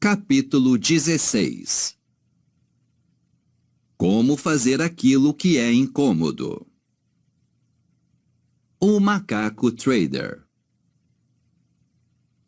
Capítulo 16. Como fazer aquilo que é incômodo. O macaco trader.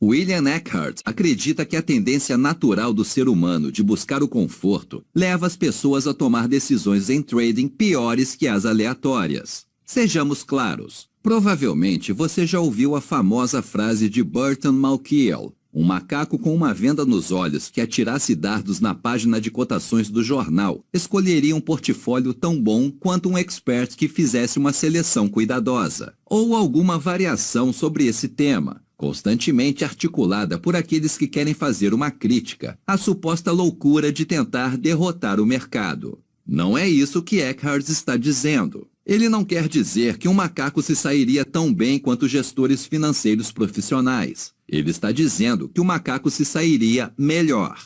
William Eckhart acredita que a tendência natural do ser humano de buscar o conforto leva as pessoas a tomar decisões em trading piores que as aleatórias. Sejamos claros, provavelmente você já ouviu a famosa frase de Burton Malkiel: um macaco com uma venda nos olhos que atirasse dardos na página de cotações do jornal escolheria um portfólio tão bom quanto um expert que fizesse uma seleção cuidadosa. Ou alguma variação sobre esse tema, constantemente articulada por aqueles que querem fazer uma crítica à suposta loucura de tentar derrotar o mercado. Não é isso que Eckhart está dizendo. Ele não quer dizer que um macaco se sairia tão bem quanto gestores financeiros profissionais. Ele está dizendo que o macaco se sairia melhor.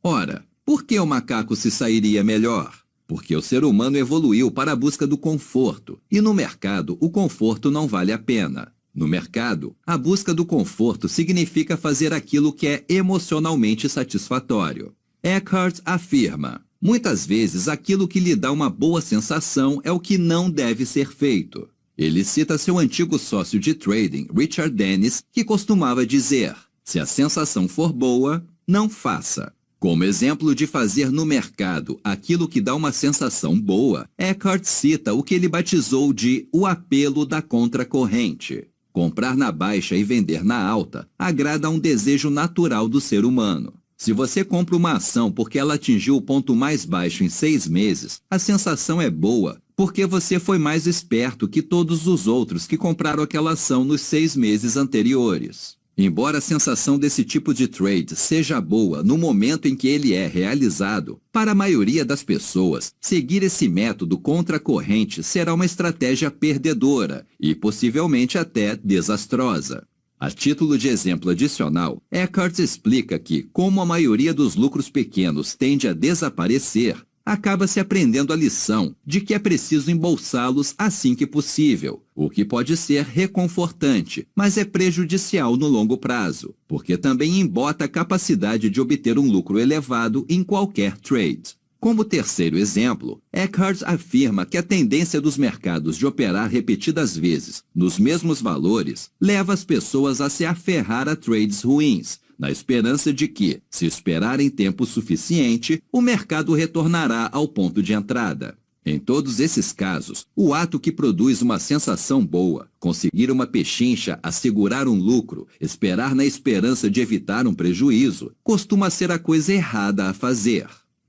Ora, por que o macaco se sairia melhor? Porque o ser humano evoluiu para a busca do conforto, e no mercado o conforto não vale a pena. No mercado, a busca do conforto significa fazer aquilo que é emocionalmente satisfatório. Eckhart afirma: muitas vezes aquilo que lhe dá uma boa sensação é o que não deve ser feito. Ele cita seu antigo sócio de trading, Richard Dennis, que costumava dizer: se a sensação for boa, não faça. Como exemplo de fazer no mercado aquilo que dá uma sensação boa, Eckhart cita o que ele batizou de o apelo da contracorrente. Comprar na baixa e vender na alta agrada a um desejo natural do ser humano. Se você compra uma ação porque ela atingiu o ponto mais baixo em 6 meses, a sensação é boa porque você foi mais esperto que todos os outros que compraram aquela ação nos 6 meses anteriores. Embora a sensação desse tipo de trade seja boa no momento em que ele é realizado, para a maioria das pessoas, seguir esse método contra a corrente será uma estratégia perdedora e possivelmente até desastrosa. A título de exemplo adicional, Eckhart explica que, como a maioria dos lucros pequenos tende a desaparecer, acaba-se aprendendo a lição de que é preciso embolsá-los assim que possível, o que pode ser reconfortante, mas é prejudicial no longo prazo, porque também embota a capacidade de obter um lucro elevado em qualquer trade. Como terceiro exemplo, Eckhart afirma que a tendência dos mercados de operar repetidas vezes nos mesmos valores leva as pessoas a se aferrar a trades ruins, na esperança de que, se esperarem tempo suficiente, o mercado retornará ao ponto de entrada. Em todos esses casos, o ato que produz uma sensação boa, conseguir uma pechincha, assegurar um lucro, esperar na esperança de evitar um prejuízo, costuma ser a coisa errada a fazer.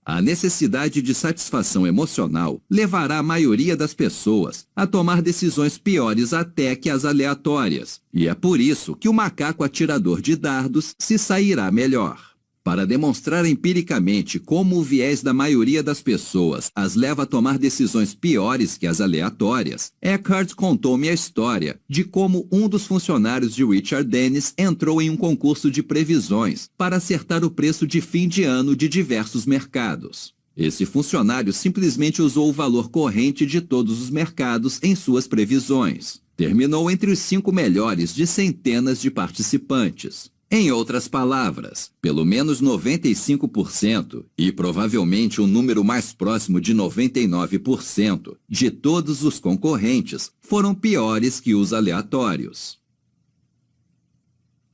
A necessidade de satisfação emocional levará a maioria das pessoas a tomar decisões piores até que as aleatórias, e é por isso que o macaco atirador de dardos se sairá melhor. Para demonstrar empiricamente como o viés da maioria das pessoas as leva a tomar decisões piores que as aleatórias, Eckhart contou-me a história de como um dos funcionários de Richard Dennis entrou em um concurso de previsões para acertar o preço de fim de ano de diversos mercados. Esse funcionário simplesmente usou o valor corrente de todos os mercados em suas previsões. Terminou entre os 5 melhores de centenas de participantes. Em outras palavras, pelo menos 95% e provavelmente um número mais próximo de 99% de todos os concorrentes foram piores que os aleatórios.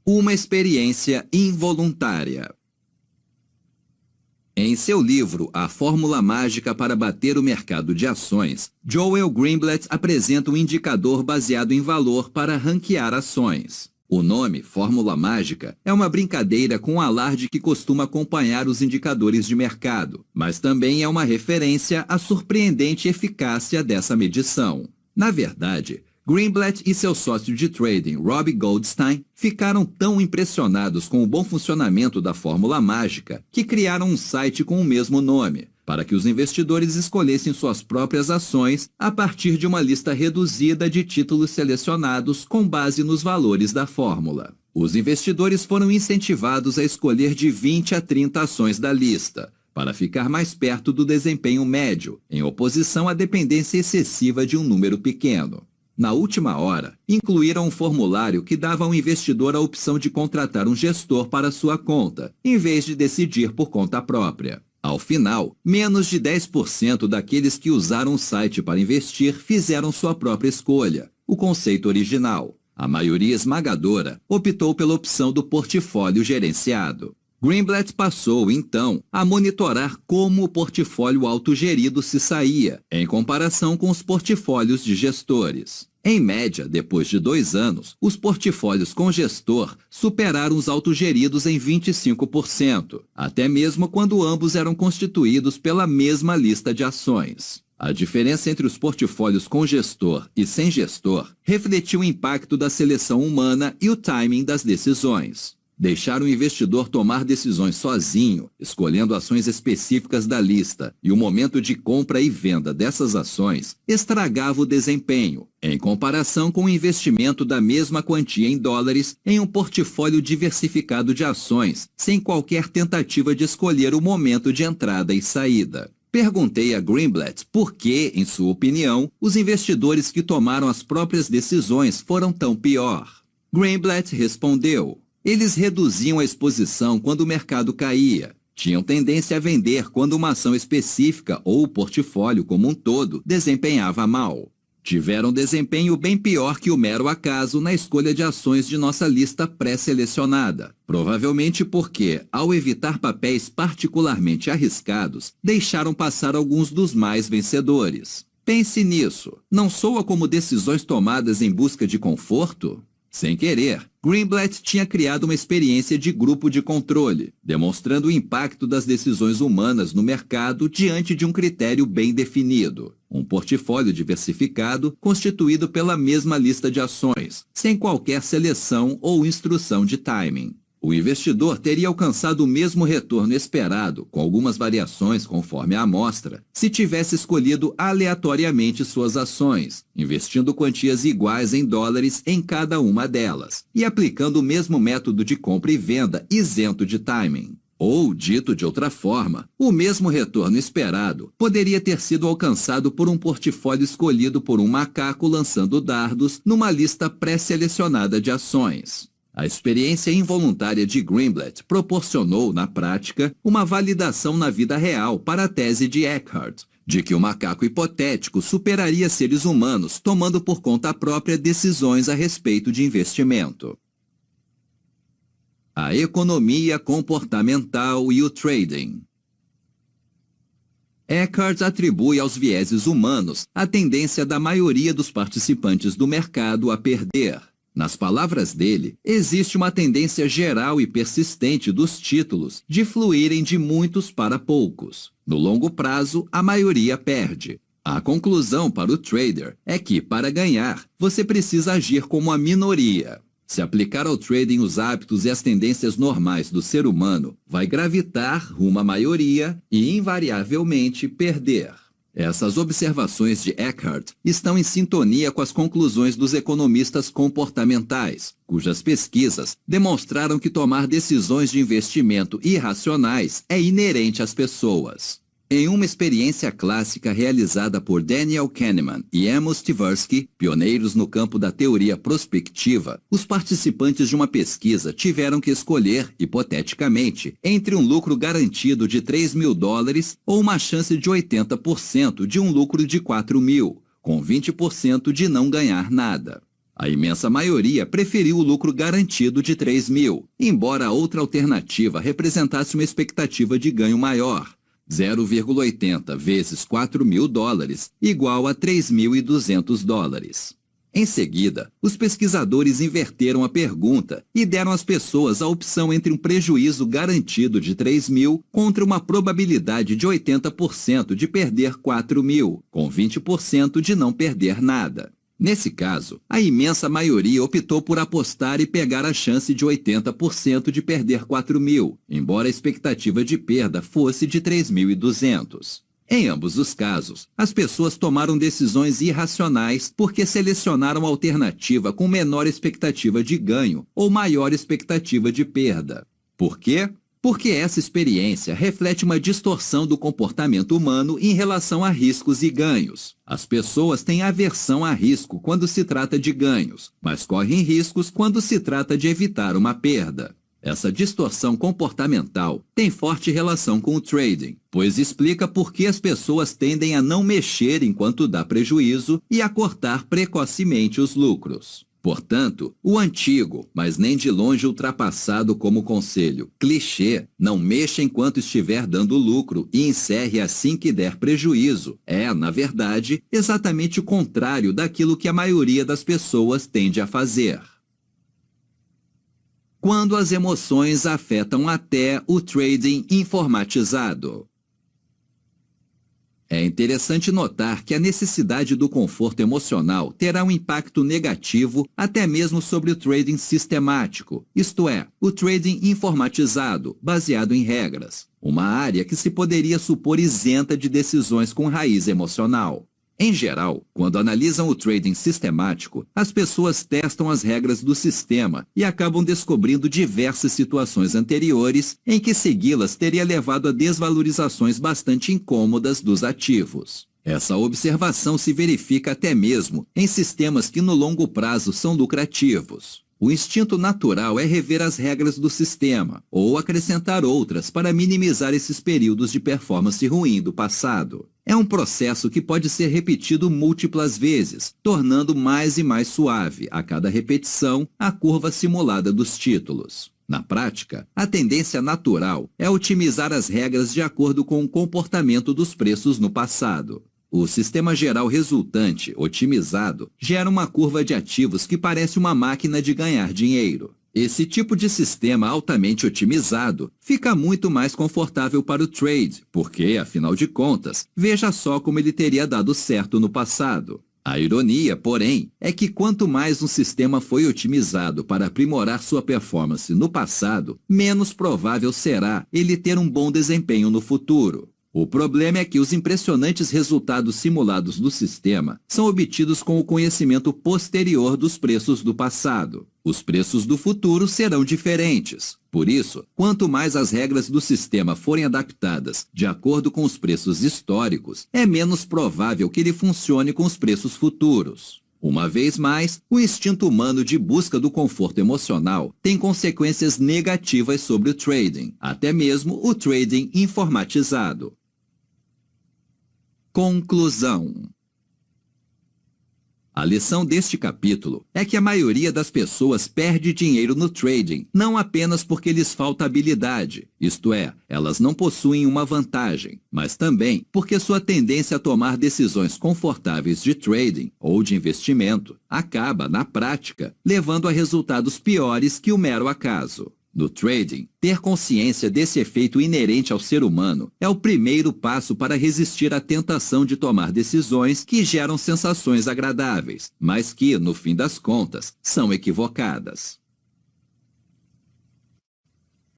Uma experiência involuntária. Em seu livro A Fórmula Mágica para Bater o Mercado de Ações, Joel Greenblatt apresenta um indicador baseado em valor para ranquear ações. O nome, Fórmula Mágica, é uma brincadeira com o alarde que costuma acompanhar os indicadores de mercado, mas também é uma referência à surpreendente eficácia dessa medição. Na verdade, Greenblatt e seu sócio de trading, Rob Goldstein, ficaram tão impressionados com o bom funcionamento da Fórmula Mágica que criaram um site com o mesmo nome, para que os investidores escolhessem suas próprias ações a partir de uma lista reduzida de títulos selecionados com base nos valores da fórmula. Os investidores foram incentivados a escolher de 20 a 30 ações da lista, para ficar mais perto do desempenho médio, em oposição à dependência excessiva de um número pequeno. Na última hora, incluíram um formulário que dava ao investidor a opção de contratar um gestor para sua conta, em vez de decidir por conta própria. Ao final, menos de 10% daqueles que usaram o site para investir fizeram sua própria escolha, o conceito original. A maioria esmagadora optou pela opção do portfólio gerenciado. Greenblatt passou, então, a monitorar como o portfólio autogerido se saía, em comparação com os portfólios de gestores. Em média, depois de 2 anos, os portfólios com gestor superaram os autogeridos em 25%, até mesmo quando ambos eram constituídos pela mesma lista de ações. A diferença entre os portfólios com gestor e sem gestor refletiu o impacto da seleção humana e o timing das decisões. Deixar o investidor tomar decisões sozinho, escolhendo ações específicas da lista e o momento de compra e venda dessas ações, estragava o desempenho, em comparação com o investimento da mesma quantia em dólares em um portfólio diversificado de ações, sem qualquer tentativa de escolher o momento de entrada e saída. Perguntei a Greenblatt por que, em sua opinião, os investidores que tomaram as próprias decisões foram tão pior. Greenblatt respondeu: eles reduziam a exposição quando o mercado caía. Tinham tendência a vender quando uma ação específica ou o portfólio como um todo desempenhava mal. Tiveram desempenho bem pior que o mero acaso na escolha de ações de nossa lista pré-selecionada. Provavelmente porque, ao evitar papéis particularmente arriscados, deixaram passar alguns dos mais vencedores. Pense nisso. Não soa como decisões tomadas em busca de conforto? Sem querer, Greenblatt tinha criado uma experiência de grupo de controle, demonstrando o impacto das decisões humanas no mercado diante de um critério bem definido. Um portfólio diversificado constituído pela mesma lista de ações, sem qualquer seleção ou instrução de timing. O investidor teria alcançado o mesmo retorno esperado, com algumas variações conforme a amostra, se tivesse escolhido aleatoriamente suas ações, investindo quantias iguais em dólares em cada uma delas, e aplicando o mesmo método de compra e venda isento de timing. Ou, dito de outra forma, o mesmo retorno esperado poderia ter sido alcançado por um portfólio escolhido por um macaco lançando dardos numa lista pré-selecionada de ações. A experiência involuntária de Greenblatt proporcionou, na prática, uma validação na vida real para a tese de Eckhart, de que o macaco hipotético superaria seres humanos tomando por conta própria decisões a respeito de investimento. A economia comportamental e o trading. Eckhart atribui aos vieses humanos a tendência da maioria dos participantes do mercado a perder. Nas palavras dele, existe uma tendência geral e persistente dos títulos de fluírem de muitos para poucos. No longo prazo, a maioria perde. A conclusão para o trader é que, para ganhar, você precisa agir como a minoria. Se aplicar ao trading os hábitos e as tendências normais do ser humano, vai gravitar rumo à maioria e, invariavelmente, perder. Essas observações de Eckhart estão em sintonia com as conclusões dos economistas comportamentais, cujas pesquisas demonstraram que tomar decisões de investimento irracionais é inerente às pessoas. Em uma experiência clássica realizada por Daniel Kahneman e Amos Tversky, pioneiros no campo da teoria prospectiva, os participantes de uma pesquisa tiveram que escolher, hipoteticamente, entre um lucro garantido de $3.000 ou uma chance de 80% de um lucro de $4.000, com 20% de não ganhar nada. A imensa maioria preferiu o lucro garantido de $3.000, embora a outra alternativa representasse uma expectativa de ganho maior. 0,80 vezes $4.000 igual a $3.200. Em seguida, os pesquisadores inverteram a pergunta e deram às pessoas a opção entre um prejuízo garantido de $3.000 contra uma probabilidade de 80% de perder $4.000, com 20% de não perder nada. Nesse caso, a imensa maioria optou por apostar e pegar a chance de 80% de perder $4.000, embora a expectativa de perda fosse de $3.200. Em ambos os casos, as pessoas tomaram decisões irracionais porque selecionaram a alternativa com menor expectativa de ganho ou maior expectativa de perda. Por quê? Porque essa experiência reflete uma distorção do comportamento humano em relação a riscos e ganhos. As pessoas têm aversão a risco quando se trata de ganhos, mas correm riscos quando se trata de evitar uma perda. Essa distorção comportamental tem forte relação com o trading, pois explica por que as pessoas tendem a não mexer enquanto dá prejuízo e a cortar precocemente os lucros. Portanto, o antigo, mas nem de longe ultrapassado como conselho, clichê, não mexa enquanto estiver dando lucro e encerre assim que der prejuízo, é, na verdade, exatamente o contrário daquilo que a maioria das pessoas tende a fazer. Quando as emoções afetam até o trading informatizado. É interessante notar que a necessidade do conforto emocional terá um impacto negativo até mesmo sobre o trading sistemático, isto é, o trading informatizado, baseado em regras, uma área que se poderia supor isenta de decisões com raiz emocional. Em geral, quando analisam o trading sistemático, as pessoas testam as regras do sistema e acabam descobrindo diversas situações anteriores em que segui-las teria levado a desvalorizações bastante incômodas dos ativos. Essa observação se verifica até mesmo em sistemas que no longo prazo são lucrativos. O instinto natural é rever as regras do sistema ou acrescentar outras para minimizar esses períodos de performance ruim do passado. É um processo que pode ser repetido múltiplas vezes, tornando mais e mais suave, a cada repetição, a curva simulada dos títulos. Na prática, a tendência natural é otimizar as regras de acordo com o comportamento dos preços no passado. O sistema geral resultante, otimizado, gera uma curva de ativos que parece uma máquina de ganhar dinheiro. Esse tipo de sistema altamente otimizado fica muito mais confortável para o trade, porque, afinal de contas, veja só como ele teria dado certo no passado. A ironia, porém, é que quanto mais um sistema foi otimizado para aprimorar sua performance no passado, menos provável será ele ter um bom desempenho no futuro. O problema é que os impressionantes resultados simulados do sistema são obtidos com o conhecimento posterior dos preços do passado. Os preços do futuro serão diferentes. Por isso, quanto mais as regras do sistema forem adaptadas de acordo com os preços históricos, é menos provável que ele funcione com os preços futuros. Uma vez mais, o instinto humano de busca do conforto emocional tem consequências negativas sobre o trading, até mesmo o trading informatizado. Conclusão. A lição deste capítulo é que a maioria das pessoas perde dinheiro no trading, não apenas porque lhes falta habilidade, isto é, elas não possuem uma vantagem, mas também porque sua tendência a tomar decisões confortáveis de trading ou de investimento acaba, na prática, levando a resultados piores que o mero acaso. No trading, ter consciência desse efeito inerente ao ser humano é o primeiro passo para resistir à tentação de tomar decisões que geram sensações agradáveis, mas que, no fim das contas, são equivocadas.